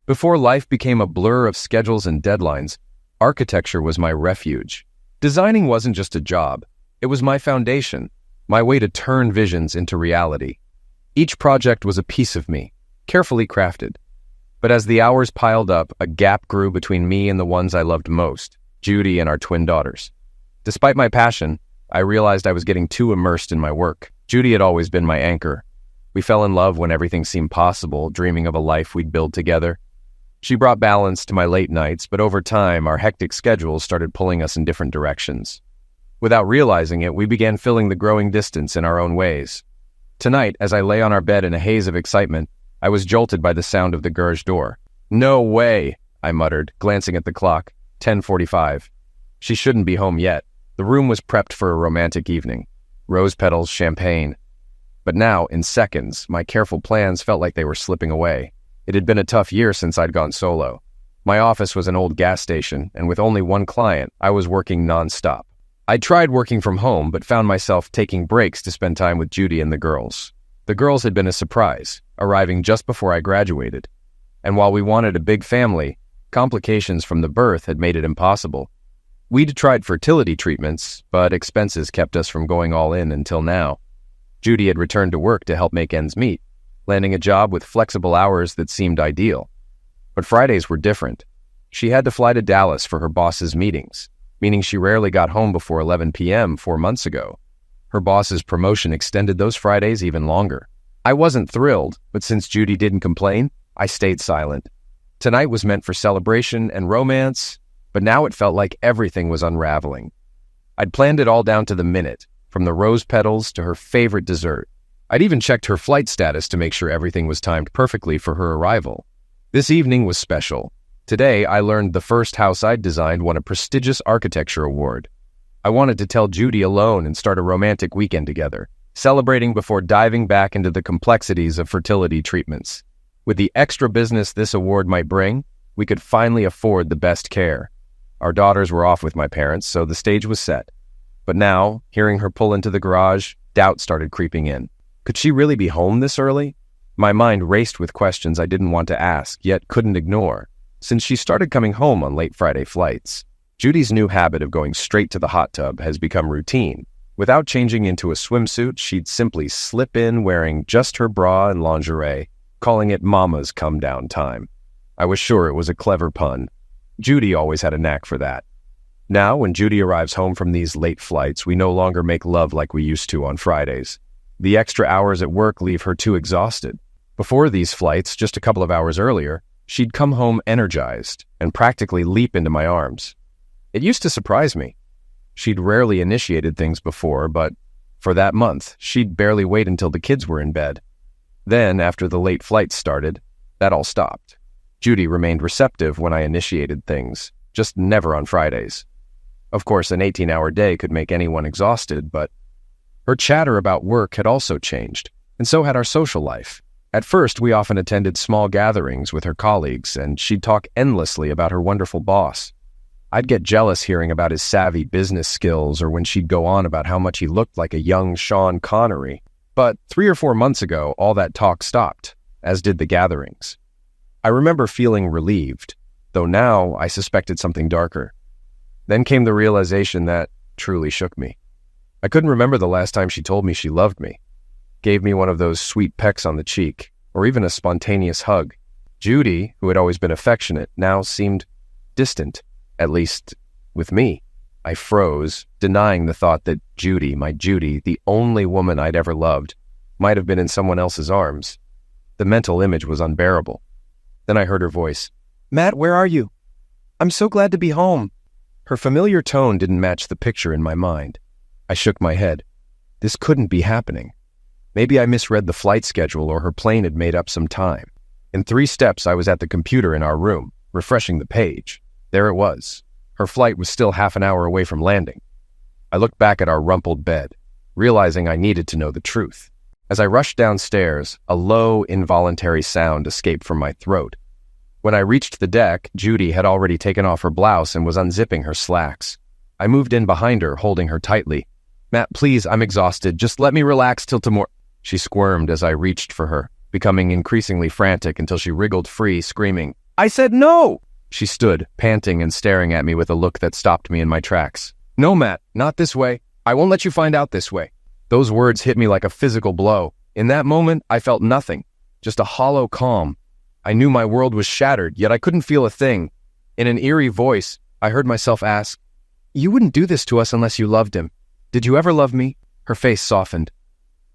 Before life became a blur of schedules and deadlines, architecture was my refuge. Designing wasn't just a job, it was my foundation, my way to turn visions into reality. Each project was a piece of me, carefully crafted. But as the hours piled up, a gap grew between me and the ones I loved most, Judy and our twin daughters. Despite my passion, I realized I was getting too immersed in my work. Judy had always been my anchor. We fell in love when everything seemed possible, dreaming of a life we'd build together. She brought balance to my late nights, but over time, our hectic schedules started pulling us in different directions. Without realizing it, we began filling the growing distance in our own ways. Tonight, as I lay on our bed in a haze of excitement, I was jolted by the sound of the garage door. "No way," I muttered, glancing at the clock. 10:45. She shouldn't be home yet. The room was prepped for a romantic evening. Rose petals, champagne. But now, in seconds, my careful plans felt like they were slipping away. It had been a tough year since I'd gone solo. My office was an old gas station, and with only one client, I was working nonstop. I tried working from home, but found myself taking breaks to spend time with Judy and the girls. The girls had been a surprise, arriving just before I graduated. And while we wanted a big family, complications from the birth had made it impossible. We'd tried fertility treatments, but expenses kept us from going all in until now. Judy had returned to work to help make ends meet, landing a job with flexible hours that seemed ideal. But Fridays were different. She had to fly to Dallas for her boss's meetings, meaning she rarely got home before 11 p.m. 4 months ago. Her boss's promotion extended those Fridays even longer. I wasn't thrilled, but since Judy didn't complain, I stayed silent. Tonight was meant for celebration and romance, but now it felt like everything was unraveling. I'd planned it all down to the minute, from the rose petals to her favorite dessert. I'd even checked her flight status to make sure everything was timed perfectly for her arrival. This evening was special. Today, I learned the first house I'd designed won a prestigious architecture award. I wanted to tell Judy alone and start a romantic weekend together, celebrating before diving back into the complexities of fertility treatments. With the extra business this award might bring, we could finally afford the best care. Our daughters were off with my parents, so the stage was set. But now, hearing her pull into the garage, doubt started creeping in. Could she really be home this early? My mind raced with questions I didn't want to ask, yet couldn't ignore, since she started coming home on late Friday flights. Judy's new habit of going straight to the hot tub has become routine. Without changing into a swimsuit, she'd simply slip in wearing just her bra and lingerie, calling it Mama's come-down time. I was sure it was a clever pun. Judy always had a knack for that. Now, when Judy arrives home from these late flights, we no longer make love like we used to on Fridays. The extra hours at work leave her too exhausted. Before these flights, just a couple of hours earlier, she'd come home energized and practically leap into my arms. It used to surprise me. She'd rarely initiated things before, but for that month, she'd barely wait until the kids were in bed. Then, after the late flights started, that all stopped. Judy remained receptive when I initiated things, just never on Fridays. Of course, an 18-hour day could make anyone exhausted, but her chatter about work had also changed, and so had our social life. At first, we often attended small gatherings with her colleagues, and she'd talk endlessly about her wonderful boss. I'd get jealous hearing about his savvy business skills or when she'd go on about how much he looked like a young Sean Connery. But 3 or 4 months ago, all that talk stopped, as did the gatherings. I remember feeling relieved, though now I suspected something darker. Then came the realization that truly shook me. I couldn't remember the last time she told me she loved me, gave me one of those sweet pecks on the cheek, or even a spontaneous hug. Judy, who had always been affectionate, now seemed distant, at least with me. I froze, denying the thought that Judy, my Judy, the only woman I'd ever loved, might have been in someone else's arms. The mental image was unbearable. Then I heard her voice. "Matt, where are you? I'm so glad to be home." Her familiar tone didn't match the picture in my mind. I shook my head. This couldn't be happening. Maybe I misread the flight schedule or her plane had made up some time. In 3 steps, I was at the computer in our room, refreshing the page. There it was. Her flight was still half an hour away from landing. I looked back at our rumpled bed, realizing I needed to know the truth. As I rushed downstairs, a low, involuntary sound escaped from my throat. When I reached the deck, Judy had already taken off her blouse and was unzipping her slacks. I moved in behind her, holding her tightly. "Matt, please, I'm exhausted. Just let me relax till tomorrow." She squirmed as I reached for her, becoming increasingly frantic until she wriggled free, screaming, I said no! She stood, panting and staring at me with a look that stopped me in my tracks. No, Matt, not this way. I won't let you find out this way. Those words hit me like a physical blow. In that moment, I felt nothing, just a hollow calm. I knew my world was shattered, yet I couldn't feel a thing. In an eerie voice, I heard myself ask, "You wouldn't do this to us unless you loved him. Did you ever love me?" Her face softened.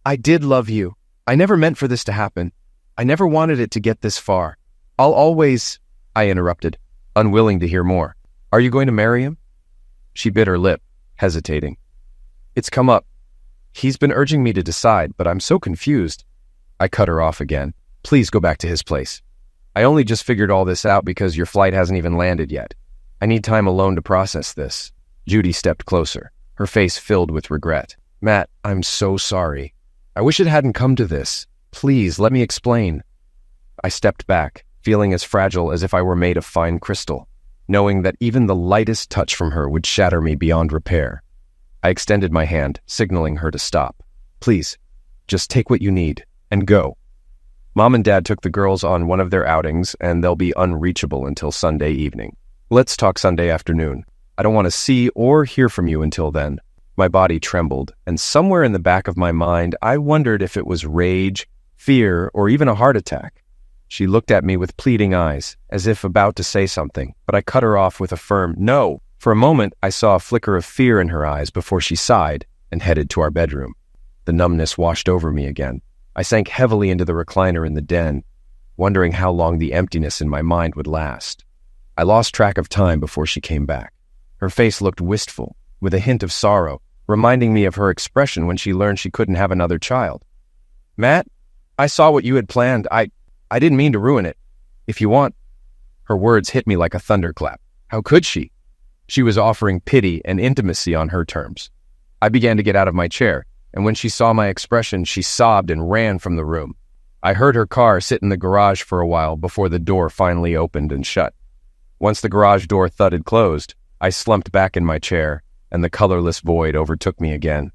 "I did love you. I never meant for this to happen. I never wanted it to get this far. I'll always—" I interrupted, unwilling to hear more. "Are you going to marry him?" She bit her lip, hesitating. "It's come up. He's been urging me to decide, but I'm so confused." I cut her off again. "Please go back to his place. I only just figured all this out because your flight hasn't even landed yet. I need time alone to process this." Judy stepped closer, her face filled with regret. "Matt, I'm so sorry. I wish it hadn't come to this. Please, let me explain." I stepped back, feeling as fragile as if I were made of fine crystal, knowing that even the lightest touch from her would shatter me beyond repair. I extended my hand, signaling her to stop. "Please, just take what you need, and go." Mom and Dad took the girls on one of their outings, and they'll be unreachable until Sunday evening. Let's talk Sunday afternoon. I don't want to see or hear from you until then. My body trembled, and somewhere in the back of my mind, I wondered if it was rage, fear, or even a heart attack. She looked at me with pleading eyes, as if about to say something, but I cut her off with a firm no. For a moment, I saw a flicker of fear in her eyes before she sighed and headed to our bedroom. The numbness washed over me again. I sank heavily into the recliner in the den, wondering how long the emptiness in my mind would last. I lost track of time before she came back. Her face looked wistful, with a hint of sorrow, reminding me of her expression when she learned she couldn't have another child. "Matt, I saw what you had planned. I didn't mean to ruin it. If you want—" Her words hit me like a thunderclap. How could she? She was offering pity and intimacy on her terms. I began to get out of my chair, and when she saw my expression, she sobbed and ran from the room. I heard her car sit in the garage for a while before the door finally opened and shut. Once the garage door thudded closed, I slumped back in my chair, and the colorless void overtook me again.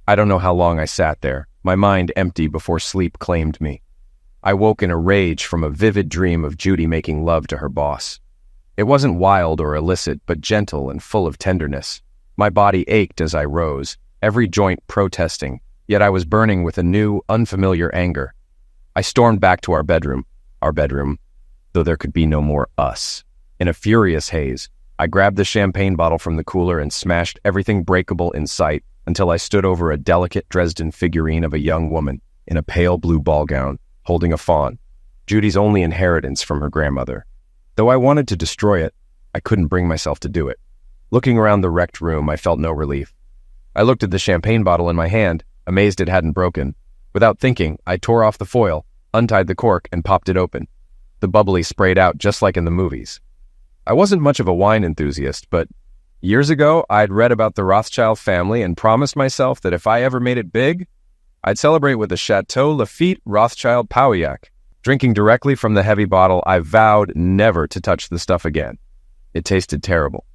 I don't know how long I sat there, my mind empty before sleep claimed me. I woke in a rage from a vivid dream of Judy making love to her boss. It wasn't wild or illicit, but gentle and full of tenderness. My body ached as I rose, every joint protesting, yet I was burning with a new, unfamiliar anger. I stormed back to our bedroom, though there could be no more us. In a furious haze, I grabbed the champagne bottle from the cooler and smashed everything breakable in sight until I stood over a delicate Dresden figurine of a young woman in a pale blue ball gown, holding a fawn, Judy's only inheritance from her grandmother. Though I wanted to destroy it, I couldn't bring myself to do it. Looking around the wrecked room, I felt no relief. I looked at the champagne bottle in my hand, amazed it hadn't broken. Without thinking, I tore off the foil, untied the cork, and popped it open. The bubbly sprayed out just like in the movies. I wasn't much of a wine enthusiast, but years ago, I'd read about the Rothschild family and promised myself that if I ever made it big, I'd celebrate with a Chateau Lafite Rothschild Pauillac. Drinking directly from the heavy bottle, I vowed never to touch the stuff again. It tasted terrible.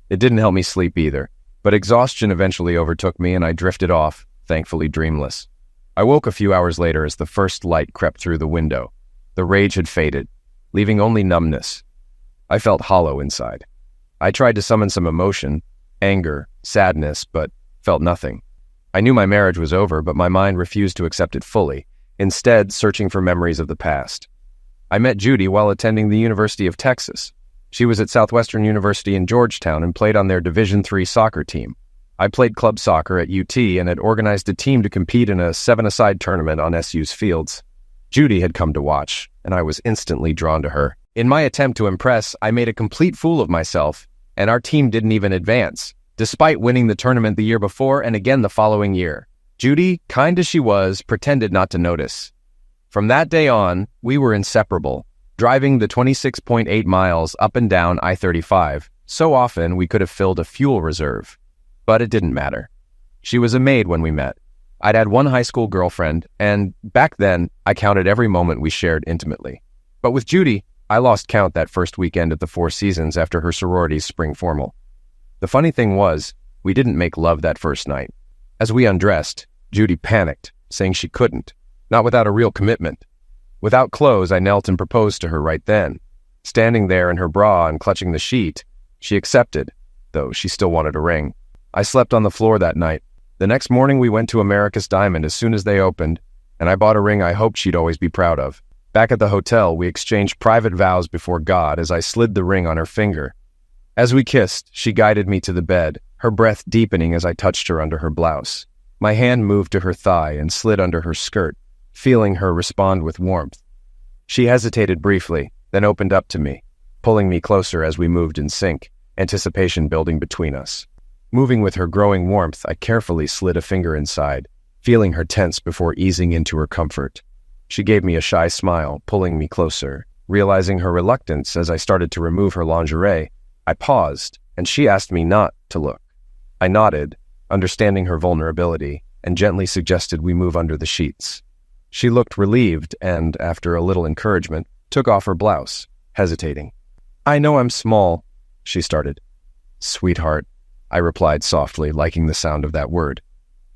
It didn't help me sleep either, but exhaustion eventually overtook me and I drifted off, thankfully dreamless. I woke a few hours later as the first light crept through the window. The rage had faded, leaving only numbness. I felt hollow inside. I tried to summon some emotion, anger, sadness, but felt nothing. I knew my marriage was over, but my mind refused to accept it fully, instead searching for memories of the past. I met Judy while attending the University of Texas. She was at Southwestern University in Georgetown and played on their Division III soccer team. I played club soccer at UT and had organized a team to compete in a 7-a-side tournament on SU's fields. Judy had come to watch, and I was instantly drawn to her. In my attempt to impress, I made a complete fool of myself, and our team didn't even advance, despite winning the tournament the year before and again the following year. Judy, kind as she was, pretended not to notice. From that day on, we were inseparable, driving the 26.8 miles up and down I-35 so often we could have filled a fuel reserve. But it didn't matter. She was a maid when we met. I'd had one high school girlfriend, and back then, I counted every moment we shared intimately. But with Judy, I lost count that first weekend at the Four Seasons after her sorority's spring formal. The funny thing was, we didn't make love that first night. As we undressed, Judy panicked, saying she couldn't, not without a real commitment. Without clothes, I knelt and proposed to her right then, Standing there in her bra and clutching the sheet, she accepted, though she still wanted a ring. I slept on the floor that night. The next morning we went to America's Diamond as soon as they opened, and I bought a ring I hoped she'd always be proud of. Back at the hotel, we exchanged private vows before God as I slid the ring on her finger. As we kissed, she guided me to the bed, her breath deepening as I touched her under her blouse. My hand moved to her thigh and slid under her skirt, feeling her respond with warmth. She hesitated briefly, then opened up to me, pulling me closer as we moved in sync, anticipation building between us. Moving with her growing warmth, I carefully slid a finger inside, feeling her tense before easing into her comfort. She gave me a shy smile, pulling me closer. Realizing her reluctance as I started to remove her lingerie, I paused, and she asked me not to look. I nodded, understanding her vulnerability, and gently suggested we move under the sheets. She looked relieved and, after a little encouragement, took off her blouse, hesitating. "I know I'm small," she started. "Sweetheart," I replied softly, liking the sound of that word.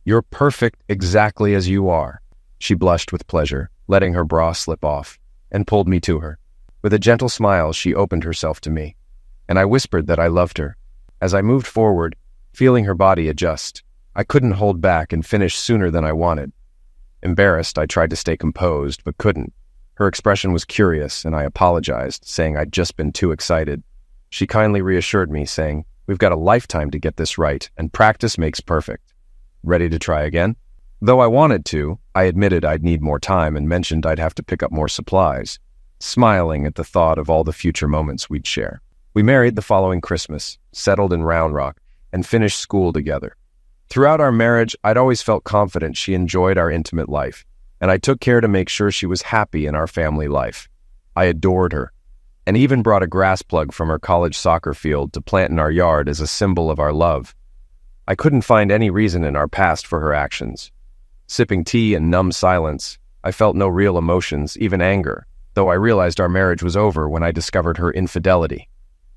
"You're perfect exactly as you are." She blushed with pleasure, letting her bra slip off, and pulled me to her. With a gentle smile, she opened herself to me, and I whispered that I loved her. As I moved forward, feeling her body adjust, I couldn't hold back and finish sooner than I wanted. Embarrassed, I tried to stay composed, but couldn't. Her expression was curious, and I apologized, saying I'd just been too excited. She kindly reassured me, saying, "We've got a lifetime to get this right, and practice makes perfect." Ready to try again? Though I wanted to, I admitted I'd need more time and mentioned I'd have to pick up more supplies, smiling at the thought of all the future moments we'd share. We married the following Christmas, settled in Round Rock, and finished school together. Throughout our marriage, I'd always felt confident she enjoyed our intimate life, and I took care to make sure she was happy in our family life. I adored her, and even brought a grass plug from her college soccer field to plant in our yard as a symbol of our love. I couldn't find any reason in our past for her actions. Sipping tea in numb silence, I felt no real emotions, even anger, though I realized our marriage was over when I discovered her infidelity.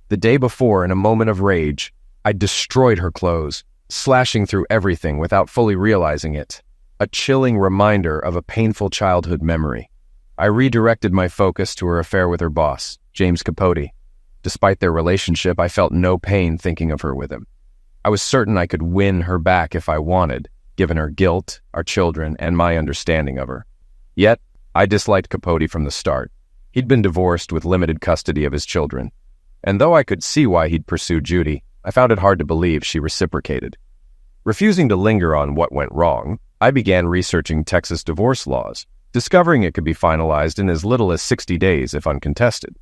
The day before, in a moment of rage, I destroyed her clothes, slashing through everything without fully realizing it. A chilling reminder of a painful childhood memory. I redirected my focus to her affair with her boss, James Capote. Despite their relationship, I felt no pain thinking of her with him. I was certain I could win her back if I wanted, given her guilt, our children, and my understanding of her. Yet, I disliked Capote from the start. He'd been divorced with limited custody of his children. And though I could see why he'd pursued Judy, I found it hard to believe she reciprocated. Refusing to linger on what went wrong, I began researching Texas divorce laws, discovering it could be finalized in as little as 60 days if uncontested.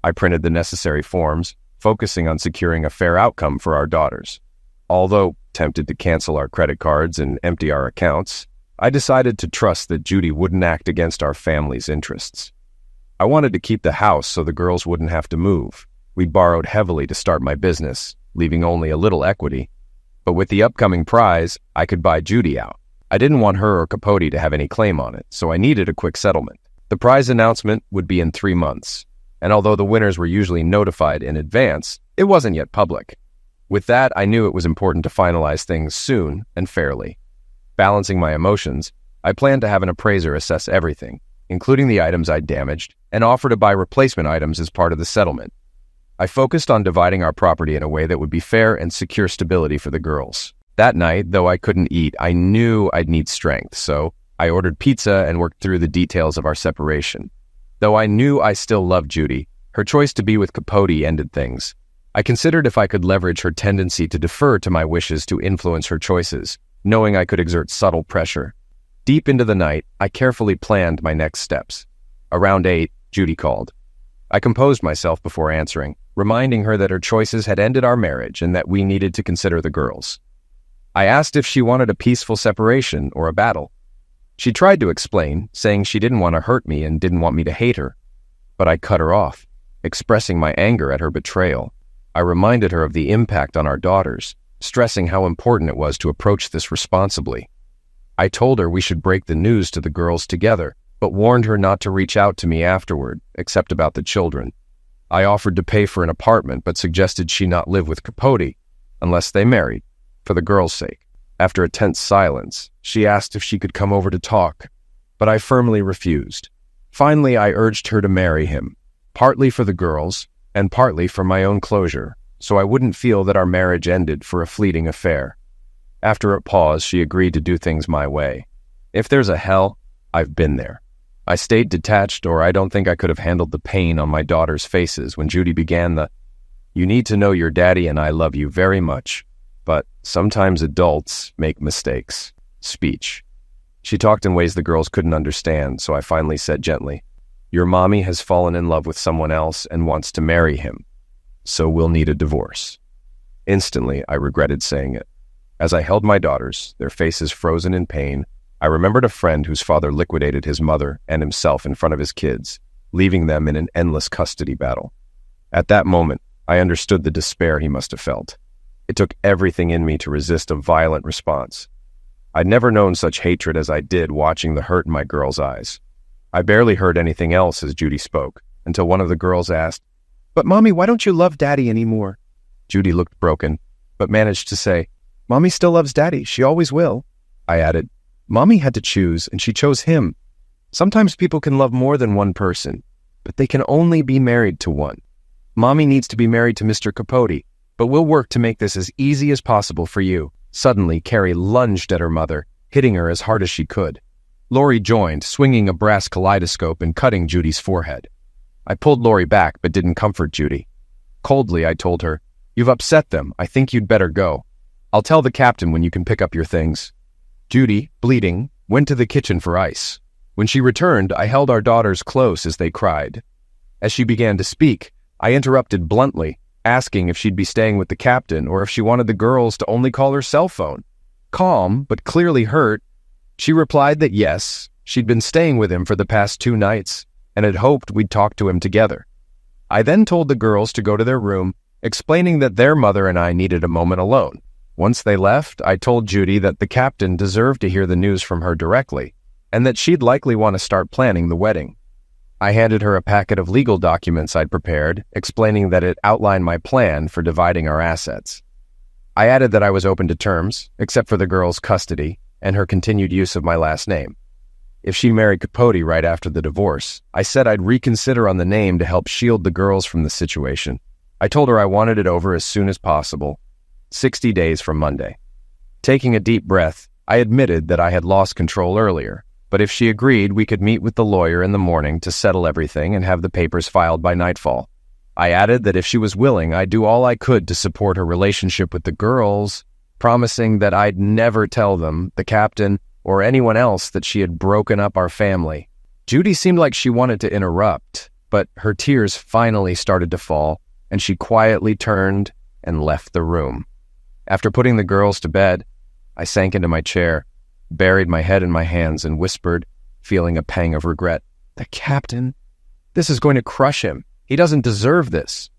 I printed the necessary forms, focusing on securing a fair outcome for our daughters. Although tempted to cancel our credit cards and empty our accounts, I decided to trust that Judy wouldn't act against our family's interests. I wanted to keep the house so the girls wouldn't have to move. We'd borrowed heavily to start my business, leaving only a little equity. But with the upcoming prize, I could buy Judy out. I didn't want her or Capote to have any claim on it, so I needed a quick settlement. The prize announcement would be in 3 months, and although the winners were usually notified in advance, it wasn't yet public. With that, I knew it was important to finalize things soon and fairly. Balancing my emotions, I planned to have an appraiser assess everything, including the items I'd damaged, and offer to buy replacement items as part of the settlement. I focused on dividing our property in a way that would be fair and secure stability for the girls. That night, though I couldn't eat, I knew I'd need strength, so I ordered pizza and worked through the details of our separation. Though I knew I still loved Judy, her choice to be with Capote ended things. I considered if I could leverage her tendency to defer to my wishes to influence her choices, knowing I could exert subtle pressure. Deep into the night, I carefully planned my next steps. Around 8, Judy called. I composed myself before answering, reminding her that her choices had ended our marriage and that we needed to consider the girls. I asked if she wanted a peaceful separation or a battle. She tried to explain, saying she didn't want to hurt me and didn't want me to hate her. But I cut her off, expressing my anger at her betrayal. I reminded her of the impact on our daughters, stressing how important it was to approach this responsibly. I told her we should break the news to the girls together, but warned her not to reach out to me afterward, except about the children. I offered to pay for an apartment, but suggested she not live with Capote, unless they married, for the girls' sake. After a tense silence, she asked if she could come over to talk, but I firmly refused. Finally, I urged her to marry him, partly for the girls and partly for my own closure, so I wouldn't feel that our marriage ended for a fleeting affair. After a pause, she agreed to do things my way. If there's a hell, I've been there. I stayed detached, or I don't think I could have handled the pain on my daughters' faces when Judy began the, "You need to know your daddy and I love you very much, but sometimes adults make mistakes" speech. She talked in ways the girls couldn't understand, so I finally said gently, "Your mommy has fallen in love with someone else and wants to marry him, so we'll need a divorce." Instantly, I regretted saying it. As I held my daughters, their faces frozen in pain, I remembered a friend whose father liquidated his mother and himself in front of his kids, leaving them in an endless custody battle. At that moment, I understood the despair he must have felt. It took everything in me to resist a violent response. I'd never known such hatred as I did watching the hurt in my girls' eyes. I barely heard anything else as Judy spoke, until one of the girls asked, "But Mommy, why don't you love Daddy anymore?" Judy looked broken, but managed to say, "Mommy still loves Daddy. She always will." I added, "Mommy had to choose, and she chose him. Sometimes people can love more than one person, but they can only be married to one. Mommy needs to be married to Mr. Capote, but we'll work to make this as easy as possible for you." Suddenly, Carrie lunged at her mother, hitting her as hard as she could. Lorie joined, swinging a brass kaleidoscope and cutting Judy's forehead. I pulled Lorie back, but didn't comfort Judy. Coldly, I told her, "You've upset them. I think you'd better go. I'll tell the captain when you can pick up your things." Judy, bleeding, went to the kitchen for ice. When she returned, I held our daughters close as they cried. As she began to speak, I interrupted bluntly, asking if she'd be staying with the captain or if she wanted the girls to only call her cell phone. Calm, but clearly hurt, she replied that yes, she'd been staying with him for the past 2 nights and had hoped we'd talk to him together. I then told the girls to go to their room, explaining that their mother and I needed a moment alone. Once they left, I told Judy that the captain deserved to hear the news from her directly, and that she'd likely want to start planning the wedding. I handed her a packet of legal documents I'd prepared, explaining that it outlined my plan for dividing our assets. I added that I was open to terms, except for the girls' custody and her continued use of my last name. If she married Capote right after the divorce, I said I'd reconsider on the name to help shield the girls from the situation. I told her I wanted it over as soon as possible, 60 days from Monday. Taking a deep breath, I admitted that I had lost control earlier, but if she agreed, we could meet with the lawyer in the morning to settle everything and have the papers filed by nightfall. I added that if she was willing, I'd do all I could to support her relationship with the girls, promising that I'd never tell them, the captain, or anyone else that she had broken up our family. Judy seemed like she wanted to interrupt, but her tears finally started to fall, and she quietly turned and left the room. After putting the girls to bed, I sank into my chair, buried my head in my hands, and whispered, feeling a pang of regret, "The captain? This is going to crush him. He doesn't deserve this."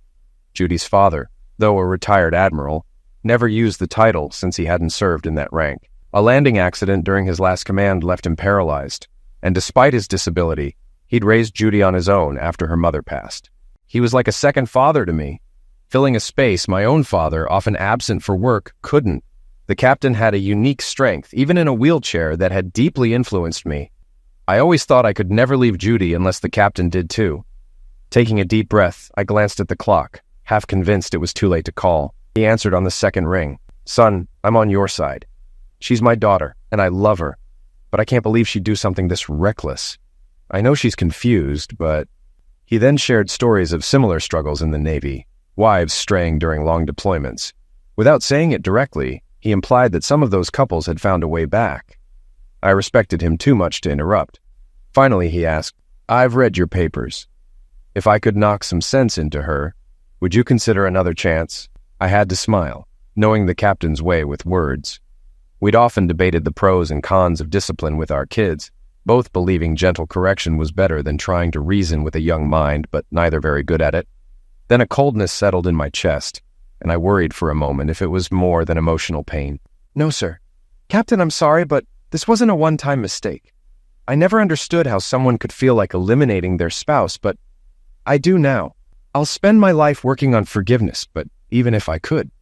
Judy's father, though a retired admiral, never used the title since he hadn't served in that rank. A landing accident during his last command left him paralyzed, and despite his disability, he'd raised Judy on his own after her mother passed. He was like a second father to me, filling a space my own father, often absent for work, couldn't. The captain had a unique strength, even in a wheelchair, that had deeply influenced me. I always thought I could never leave Judy unless the captain did too. Taking a deep breath, I glanced at the clock, half convinced it was too late to call. He answered on the second ring. "Son, I'm on your side. She's my daughter, and I love her, but I can't believe she'd do something this reckless. I know she's confused, but..." He then shared stories of similar struggles in the Navy, wives straying during long deployments. Without saying it directly, he implied that some of those couples had found a way back. I respected him too much to interrupt. Finally, he asked, "I've read your papers. If I could knock some sense into her, would you consider another chance?" I had to smile, knowing the captain's way with words. We'd often debated the pros and cons of discipline with our kids, both believing gentle correction was better than trying to reason with a young mind, but neither very good at it. Then a coldness settled in my chest, and I worried for a moment if it was more than emotional pain. "No, sir. Captain, I'm sorry, but this wasn't a one-time mistake. I never understood how someone could feel like eliminating their spouse, but I do now. I'll spend my life working on forgiveness, but even if I couldn't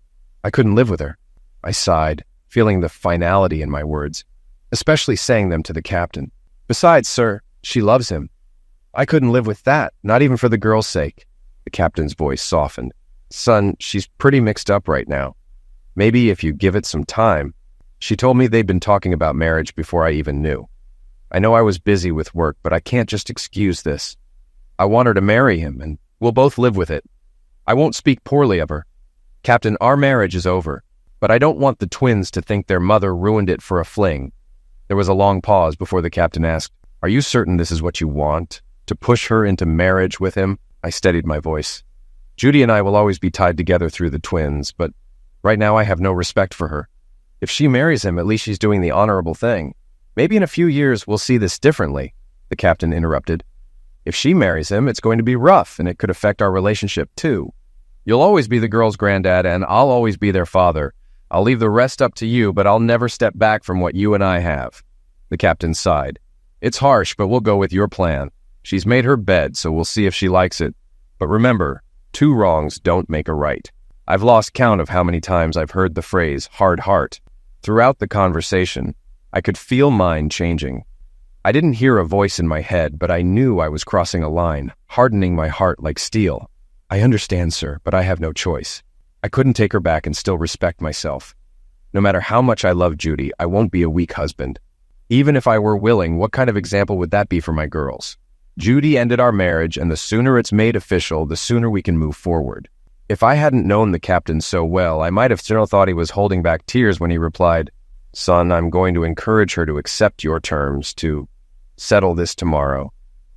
live with her." I sighed, feeling the finality in my words, especially saying them to the captain. "Besides, sir, she loves him." I couldn't live with that, not even for the girl's sake. The captain's voice softened. Son, she's pretty mixed up right now. Maybe if you give it some time. She told me they'd been talking about marriage before I even knew. I know I was busy with work, but I can't just excuse this. I want her to marry him, and we'll both live with it. I won't speak poorly of her. Captain, our marriage is over, but I don't want the twins to think their mother ruined it for a fling. There was a long pause before the captain asked, Are you certain this is what you want? To push her into marriage with him? I steadied my voice. Judy and I will always be tied together through the twins, but right now I have no respect for her. If she marries him, at least she's doing the honorable thing. Maybe in a few years we'll see this differently, the captain interrupted. If she marries him, it's going to be rough, and it could affect our relationship too. You'll always be the girl's granddad, and I'll always be their father. I'll leave the rest up to you, but I'll never step back from what you and I have. The captain sighed. It's harsh, but we'll go with your plan. She's made her bed, so we'll see if she likes it. But remember, 2 wrongs don't make a right. I've lost count of how many times I've heard the phrase hard heart. Throughout the conversation, I could feel mine changing. I didn't hear a voice in my head, but I knew I was crossing a line, hardening my heart like steel. I understand, sir, but I have no choice. I couldn't take her back and still respect myself. No matter how much I love Judy, I won't be a weak husband. Even if I were willing, what kind of example would that be for my girls? Judy ended our marriage, and the sooner it's made official, the sooner we can move forward. If I hadn't known the captain so well, I might have still thought he was holding back tears when he replied, Son, I'm going to encourage her to accept your terms, to settle this tomorrow.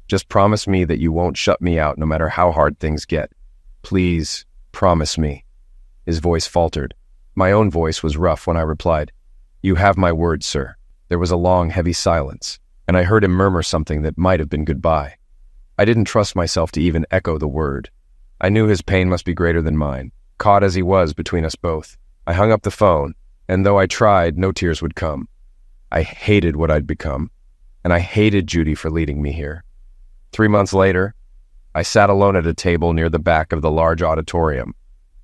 Just promise me that you won't shut me out no matter how hard things get. Please, promise me. His voice faltered. My own voice was rough when I replied, You have my word, sir. There was a long, heavy silence, and I heard him murmur something that might have been goodbye. I didn't trust myself to even echo the word. I knew his pain must be greater than mine, caught as he was between us both. I hung up the phone, and though I tried, no tears would come. I hated what I'd become, and I hated Judy for leading me here. 3 months later, I sat alone at a table near the back of the large auditorium.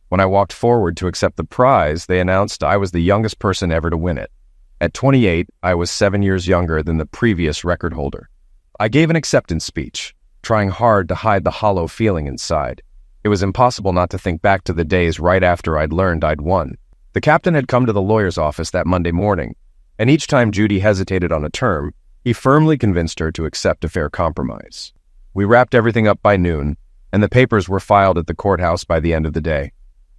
When I walked forward to accept the prize, they announced I was the youngest person ever to win it. At 28, I was 7 years younger than the previous record holder. I gave an acceptance speech, trying hard to hide the hollow feeling inside. It was impossible not to think back to the days right after I'd learned I'd won. The captain had come to the lawyer's office that Monday morning, and each time Judy hesitated on a term, he firmly convinced her to accept a fair compromise. We wrapped everything up by noon, and the papers were filed at the courthouse by the end of the day.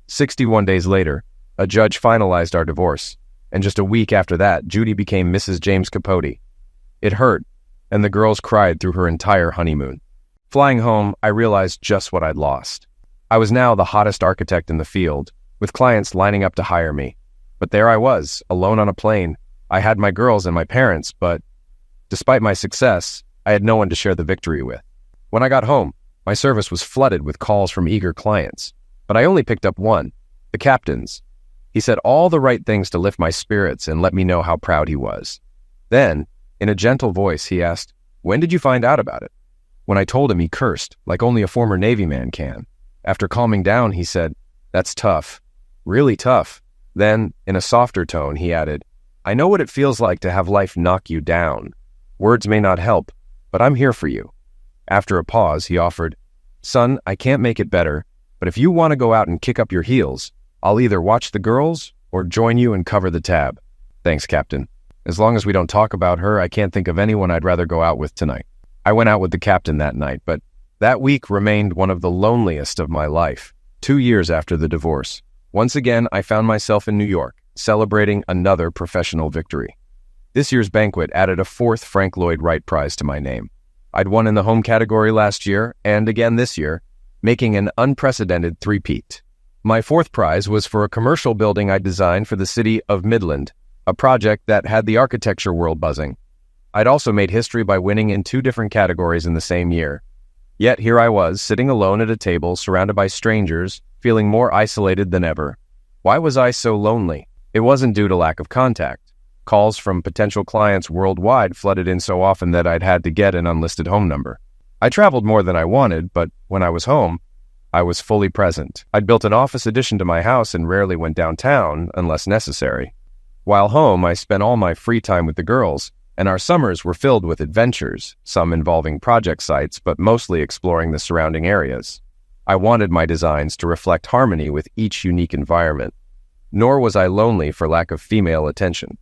61 days later, a judge finalized our divorce, and just a week after that, Judy became Mrs. James Capote. It hurt, and the girls cried through her entire honeymoon. Flying home, I realized just what I'd lost. I was now the hottest architect in the field, with clients lining up to hire me. But there I was, alone on a plane. I had my girls and my parents, but despite my success, I had no one to share the victory with. When I got home, my service was flooded with calls from eager clients, but I only picked up one, the captain's. He said all the right things to lift my spirits and let me know how proud he was. Then, in a gentle voice, he asked, When did you find out about it? When I told him, he cursed, like only a former Navy man can. After calming down, he said, That's tough. Really tough. Then, in a softer tone, he added, I know what it feels like to have life knock you down. Words may not help, but I'm here for you. After a pause, he offered, Son, I can't make it better, but if you want to go out and kick up your heels, I'll either watch the girls or join you and cover the tab. Thanks, Captain. As long as we don't talk about her, I can't think of anyone I'd rather go out with tonight. I went out with the captain that night, but that week remained one of the loneliest of my life. 2 years after the divorce, once again, I found myself in New York, celebrating another professional victory. This year's banquet added a 4th Frank Lloyd Wright Prize to my name. I'd won in the home category last year, and again this year, making an unprecedented three-peat. My 4th prize was for a commercial building I designed for the city of Midland, a project that had the architecture world buzzing. I'd also made history by winning in 2 different categories in the same year. Yet here I was, sitting alone at a table, surrounded by strangers, feeling more isolated than ever. Why was I so lonely? It wasn't due to lack of contact. Calls from potential clients worldwide flooded in so often that I'd had to get an unlisted home number. I traveled more than I wanted, but when I was home, I was fully present. I'd built an office addition to my house and rarely went downtown unless necessary. While home, I spent all my free time with the girls, and our summers were filled with adventures, some involving project sites, but mostly exploring the surrounding areas. I wanted my designs to reflect harmony with each unique environment. Nor was I lonely for lack of female attention.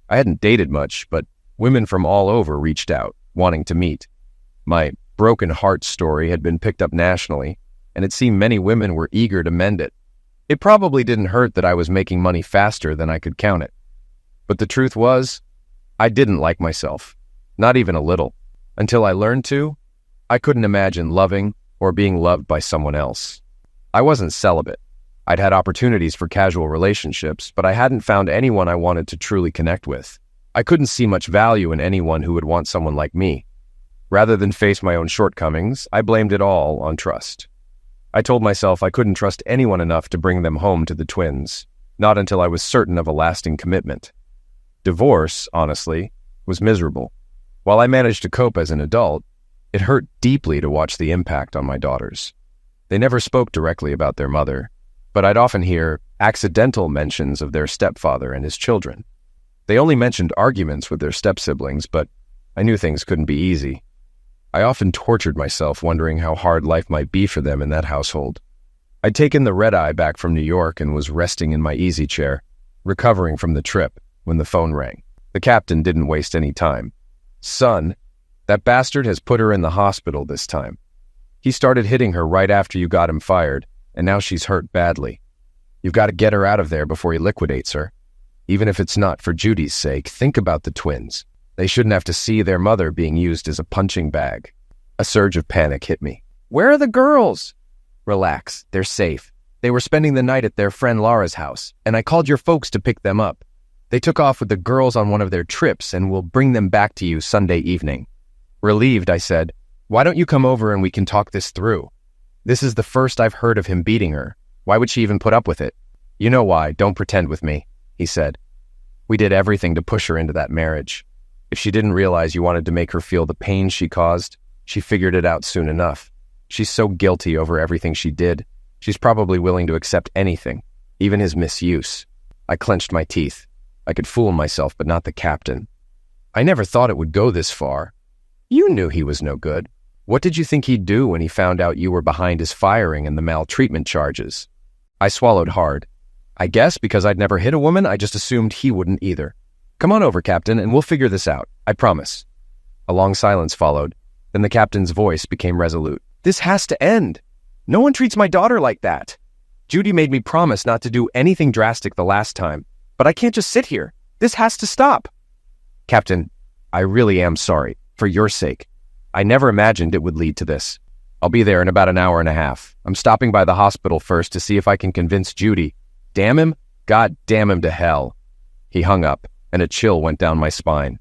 I hadn't dated much, but women from all over reached out, wanting to meet. My broken heart story had been picked up nationally, and it seemed many women were eager to mend it. It probably didn't hurt that I was making money faster than I could count it. But the truth was, I didn't like myself, not even a little. Until I learned to, I couldn't imagine loving or being loved by someone else. I wasn't celibate. I'd had opportunities for casual relationships, but I hadn't found anyone I wanted to truly connect with. I couldn't see much value in anyone who would want someone like me. Rather than face my own shortcomings, I blamed it all on trust. I told myself I couldn't trust anyone enough to bring them home to the twins, not until I was certain of a lasting commitment. Divorce, honestly, was miserable. While I managed to cope as an adult, it hurt deeply to watch the impact on my daughters. They never spoke directly about their mother, but I'd often hear accidental mentions of their stepfather and his children. They only mentioned arguments with their step-siblings, but I knew things couldn't be easy. I often tortured myself wondering how hard life might be for them in that household. I'd taken the red-eye back from New York and was resting in my easy chair, recovering from the trip, when the phone rang. The captain didn't waste any time. "Son, that bastard has put her in the hospital this time. He started hitting her right after you got him fired, and now she's hurt badly. You've got to get her out of there before he liquidates her. Even if it's not for Judys' sake, think about the twins. They shouldn't have to see their mother being used as a punching bag." A surge of panic hit me. "Where are the girls?" "Relax, they're safe. They were spending the night at their friend Laura's house, and I called your folks to pick them up. They took off with the girls on one of their trips and will bring them back to you Sunday evening." Relieved, I said, "Why don't you come over and we can talk this through? This is the first I've heard of him beating her. Why would she even put up with it?" "You know why, don't pretend with me," he said. "We did everything to push her into that marriage. If she didn't realize you wanted to make her feel the pain she caused, she figured it out soon enough. She's so guilty over everything she did. She's probably willing to accept anything, even his misuse." I clenched my teeth. I could fool myself, but not the captain. "I never thought it would go this far. You knew he was no good. What did you think he'd do when he found out you were behind his firing and the maltreatment charges?" I swallowed hard. I guess because I'd never hit a woman, I just assumed he wouldn't either. "Come on over, Captain, and we'll figure this out. I promise." A long silence followed. Then the captain's voice became resolute. "This has to end. No one treats my daughter like that. Judy made me promise not to do anything drastic the last time, but I can't just sit here. This has to stop." "Captain, I really am sorry, for your sake. I never imagined it would lead to this. I'll be there in about an hour and a half. I'm stopping by the hospital first to see if I can convince Judy. Damn him, God damn him to hell." He hung up, and a chill went down my spine.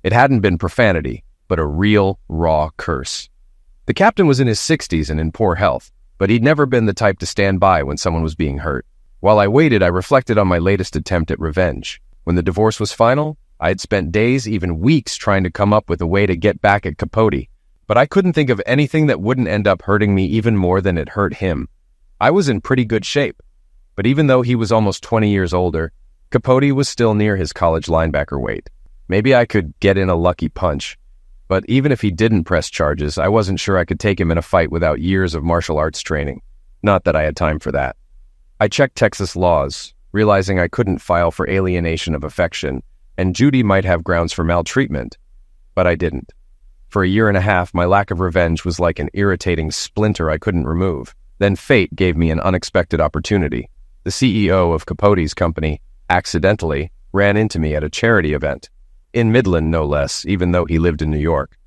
It hadn't been profanity, but a real, raw curse. The captain was in his 60s and in poor health, but he'd never been the type to stand by when someone was being hurt. While I waited, I reflected on my latest attempt at revenge. When the divorce was final, I had spent days, even weeks, trying to come up with a way to get back at Capote, but I couldn't think of anything that wouldn't end up hurting me even more than it hurt him. I was in pretty good shape, but even though he was almost 20 years older, Capote was still near his college linebacker weight. Maybe I could get in a lucky punch, but even if he didn't press charges, I wasn't sure I could take him in a fight without years of martial arts training. Not that I had time for that. I checked Texas laws, realizing I couldn't file for alienation of affection, and Judy might have grounds for maltreatment, but I didn't. For a year and a half, my lack of revenge was like an irritating splinter I couldn't remove. Then fate gave me an unexpected opportunity. The CEO of Capote's company, accidentally, ran into me at a charity event. In Midland, no less, even though he lived in New York.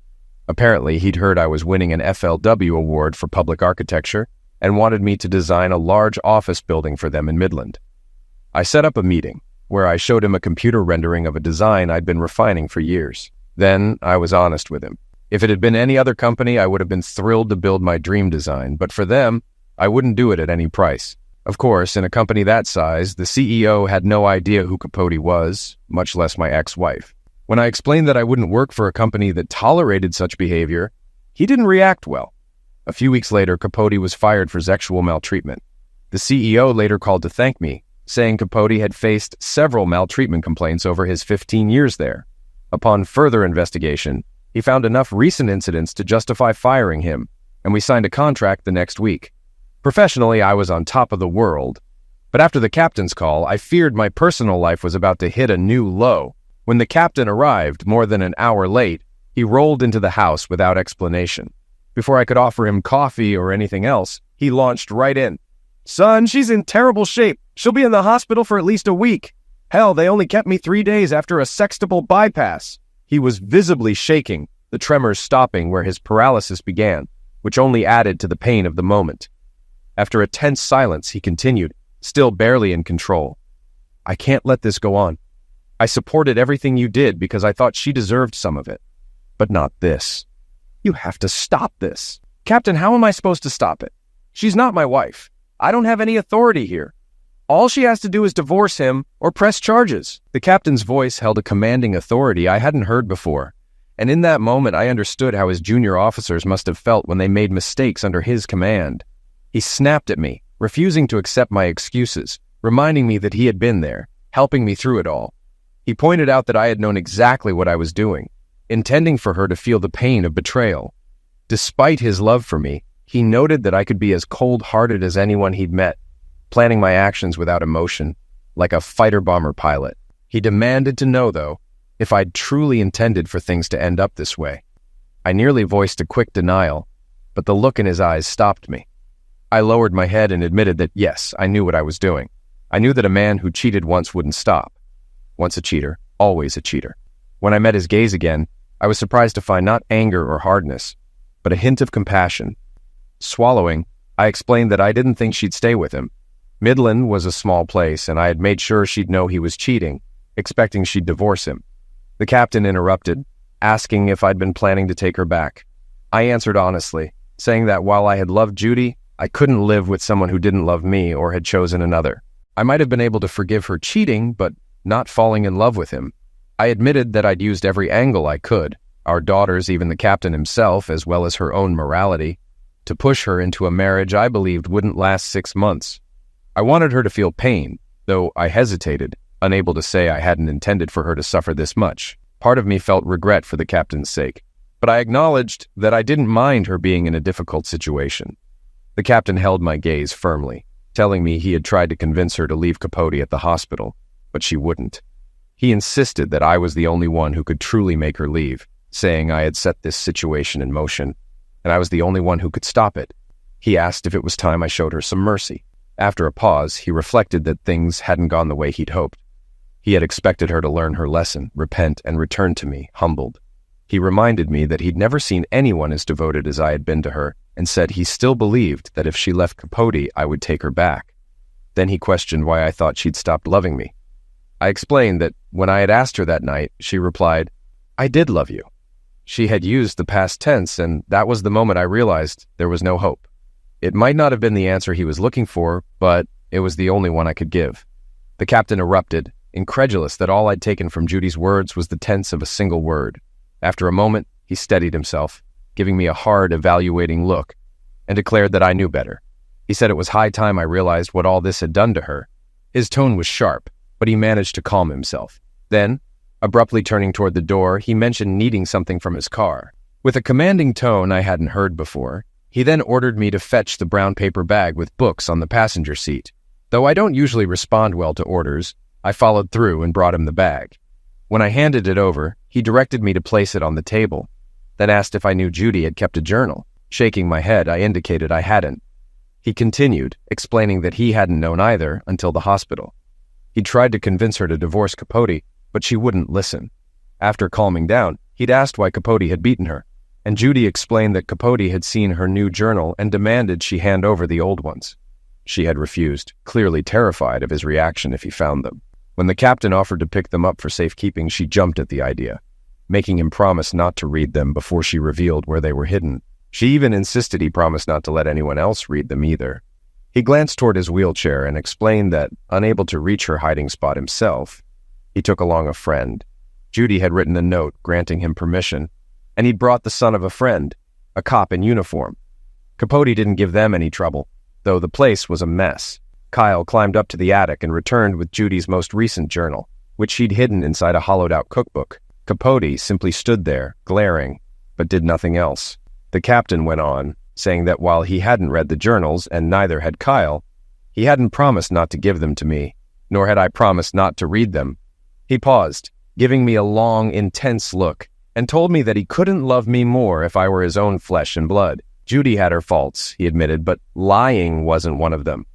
Apparently, he'd heard I was winning an FLW award for public architecture and wanted me to design a large office building for them in Midland. I set up a meeting, where I showed him a computer rendering of a design I'd been refining for years. Then I was honest with him. If it had been any other company, I would have been thrilled to build my dream design, but for them, I wouldn't do it at any price. Of course, in a company that size, the CEO had no idea who Capote was, much less my ex-wife. When I explained that I wouldn't work for a company that tolerated such behavior, he didn't react well. A few weeks later, Capote was fired for sexual maltreatment. The CEO later called to thank me, saying Capote had faced several maltreatment complaints over his 15 years there. Upon further investigation, he found enough recent incidents to justify firing him, and we signed a contract the next week. Professionally, I was on top of the world. But after the captain's call, I feared my personal life was about to hit a new low. When the captain arrived, more than an hour late, he rolled into the house without explanation. Before I could offer him coffee or anything else, he launched right in. "Son, she's in terrible shape. She'll be in the hospital for at least a week. Hell, they only kept me 3 days after a sextuple bypass." He was visibly shaking, the tremors stopping where his paralysis began, which only added to the pain of the moment. After a tense silence, he continued, still barely in control. "I can't let this go on. I supported everything you did because I thought she deserved some of it. But not this. You have to stop this." "Captain, how am I supposed to stop it? She's not my wife. I don't have any authority here. All she has to do is divorce him or press charges." The captain's voice held a commanding authority I hadn't heard before, and in that moment I understood how his junior officers must have felt when they made mistakes under his command. He snapped at me, refusing to accept my excuses, reminding me that he had been there, helping me through it all. He pointed out that I had known exactly what I was doing, intending for her to feel the pain of betrayal. Despite his love for me, he noted that I could be as cold-hearted as anyone he'd met, planning my actions without emotion, like a fighter-bomber pilot. He demanded to know, though, if I'd truly intended for things to end up this way. I nearly voiced a quick denial, but the look in his eyes stopped me. I lowered my head and admitted that, yes, I knew what I was doing. I knew that a man who cheated once wouldn't stop. Once a cheater, always a cheater. When I met his gaze again, I was surprised to find not anger or hardness, but a hint of compassion. Swallowing, I explained that I didn't think she'd stay with him. Midland was a small place, and I had made sure she'd know he was cheating, expecting she'd divorce him. The captain interrupted, asking if I'd been planning to take her back. I answered honestly, saying that while I had loved Judy, I couldn't live with someone who didn't love me or had chosen another. I might have been able to forgive her cheating, but not falling in love with him. I admitted that I'd used every angle I could, our daughters, even the captain himself, as well as her own morality, to push her into a marriage I believed wouldn't last 6 months. I wanted her to feel pain, though I hesitated, unable to say I hadn't intended for her to suffer this much. Part of me felt regret for the captain's sake, but I acknowledged that I didn't mind her being in a difficult situation. The captain held my gaze firmly, telling me he had tried to convince her to leave Capote at the hospital, but she wouldn't. He insisted that I was the only one who could truly make her leave, saying I had set this situation in motion, and I was the only one who could stop it. He asked if it was time I showed her some mercy. After a pause, he reflected that things hadn't gone the way he'd hoped. He had expected her to learn her lesson, repent, and return to me, humbled. He reminded me that he'd never seen anyone as devoted as I had been to her, and said he still believed that if she left Capote, I would take her back. Then he questioned why I thought she'd stopped loving me. I explained that when I had asked her that night, she replied, "I did love you." She had used the past tense, and that was the moment I realized there was no hope. It might not have been the answer he was looking for, but it was the only one I could give. The captain erupted, incredulous that all I'd taken from Judy's words was the tense of a single word. After a moment, he steadied himself, giving me a hard, evaluating look, and declared that I knew better. He said it was high time I realized what all this had done to her. His tone was sharp, but he managed to calm himself. Then, abruptly turning toward the door, he mentioned needing something from his car. With a commanding tone I hadn't heard before, he then ordered me to fetch the brown paper bag with books on the passenger seat. Though I don't usually respond well to orders, I followed through and brought him the bag. When I handed it over, he directed me to place it on the table, then asked if I knew Judy had kept a journal. Shaking my head, I indicated I hadn't. He continued, explaining that he hadn't known either until the hospital. He tried to convince her to divorce Capote, but she wouldn't listen. After calming down, he'd asked why Capote had beaten her, and Judy explained that Capote had seen her new journal and demanded she hand over the old ones. She had refused, clearly terrified of his reaction if he found them. When the captain offered to pick them up for safekeeping, she jumped at the idea, making him promise not to read them before she revealed where they were hidden. She even insisted he promise not to let anyone else read them either. He glanced toward his wheelchair and explained that, unable to reach her hiding spot himself, he took along a friend. Judy had written a note granting him permission, and he'd brought the son of a friend, a cop in uniform. Capote didn't give them any trouble, though the place was a mess. Kyle climbed up to the attic and returned with Judy's most recent journal, which she'd hidden inside a hollowed-out cookbook. Capote simply stood there, glaring, but did nothing else. The captain went on, saying that while he hadn't read the journals, and neither had Kyle, he hadn't promised not to give them to me, nor had I promised not to read them. He paused, giving me a long, intense look, and told me that he couldn't love me more if I were his own flesh and blood. Judy had her faults, he admitted, but lying wasn't one of them.